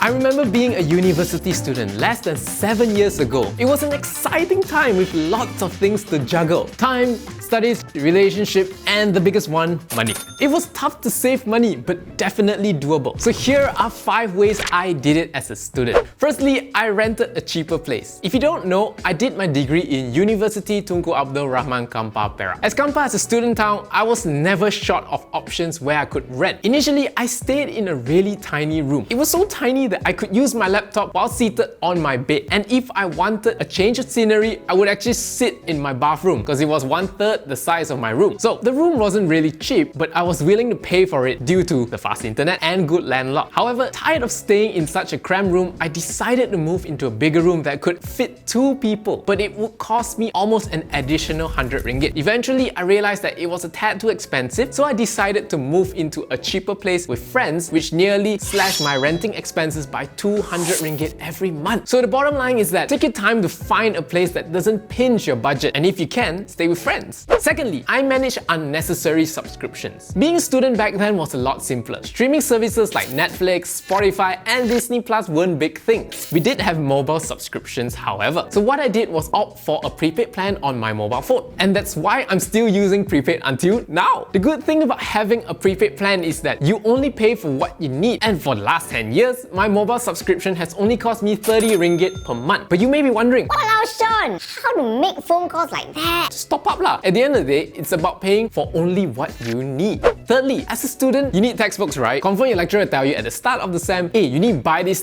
I remember being a university student less than 7 years ago. It was an exciting time with lots of things to juggle. Time, studies, relationship, and the biggest one, money. It was tough to save money, but definitely doable. So here are 5 ways I did it as a student. Firstly, I rented a cheaper place. If you don't know, I did my degree in University Tunku Abdul Rahman Kampar, Perak. As Kampar is a student town, I was never short of options where I could rent. Initially, I stayed in a really tiny room. It was so tiny that I could use my laptop while seated on my bed. And if I wanted a change of scenery, I would actually sit in my bathroom because it was 1/3 the size of my room. So the room wasn't really cheap, but I was willing to pay for it due to the fast internet and good landlord. However, tired of staying in such a cramped room, I decided to move into a bigger room that could fit 2 people, but it would cost me almost an additional 100 ringgit. Eventually, I realized that it was a tad too expensive, so I decided to move into a cheaper place with friends, which nearly slashed my renting expenses by 200 ringgit every month. So the bottom line is that take your time to find a place that doesn't pinch your budget, and if you can, stay with friends. Secondly, I managed unnecessary subscriptions. Being a student back then was a lot simpler. Streaming services like Netflix, Spotify, and Disney Plus weren't big things. We did have mobile subscriptions, however. So what I did was opt for a prepaid plan on my mobile phone. And that's why I'm still using prepaid until now. The good thing about having a prepaid plan is that you only pay for what you need. And for the last 10 years, my mobile subscription has only cost me 30 ringgit per month. But you may be wondering, Walao Sean, how to make phone calls like that? just top up lah. At the end of the day, it's about paying for only what you need. Thirdly, as a student, you need textbooks, right? Confirm your lecturer will tell you at the start of the sem, hey, you need to buy this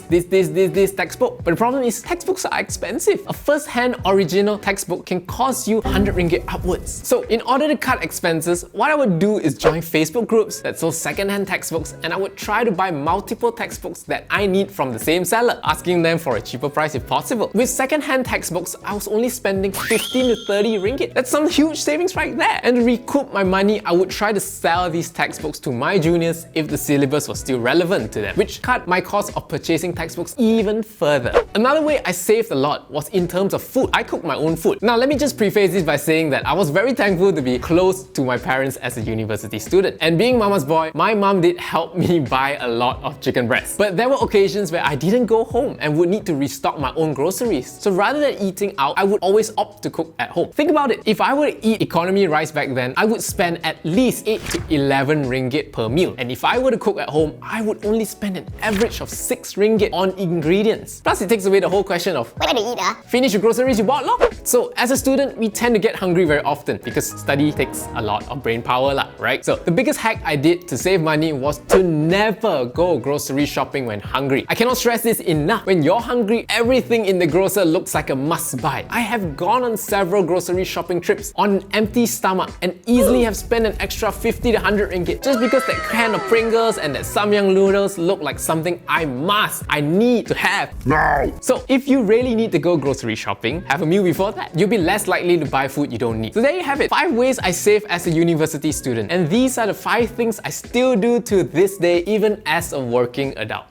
textbook. But the problem is, textbooks are expensive. A first-hand original textbook can cost you 100 ringgit upwards. So in order to cut expenses, what I would do is join Facebook groups that sell second-hand textbooks, and I would try to buy multiple textbooks that I need from the same seller, asking them for a cheaper price if possible. With second-hand textbooks, I was only spending 15 to 30 ringgit. That's some huge savings right there. And to recoup my money, I would try to sell these textbooks to my juniors if the syllabus was still relevant to them, which cut my cost of purchasing textbooks even further. Another way I saved a lot was in terms of food. I cooked my own food. Now let me just preface this by saying that I was very thankful to be close to my parents as a university student. And being mama's boy, my mom did help me buy a lot of chicken breast. But there were occasions where I didn't go home and would need to restock my own groceries. So rather than eating out, I would always opt to cook at home. Think about it, if I were to eat economy rice back then, I would spend at least 8 to 11 ringgit per meal. And if I were to cook at home, I would only spend an average of 6 ringgit on ingredients. Plus it takes away the whole question of Where to eat, finish your groceries you bought, lor. So as a student, we tend to get hungry very often because study takes a lot of brain power lah, right? So the biggest hack I did to save money was to never go grocery shopping when hungry. I cannot stress this enough. When you're hungry, everything in the grocer looks like a must buy. I have gone on several grocery shopping trips on an empty stomach and easily have spent an extra 50 to 100 ringgit just because that can of Pringles and that Samyang noodles look like something I need to have now. So if you really need to go grocery shopping, have a meal before that. You'll be less likely to buy food you don't need. So there you have it, 5 ways I save as a university student. And these are the 5 things I still do to this day, even as a working adult.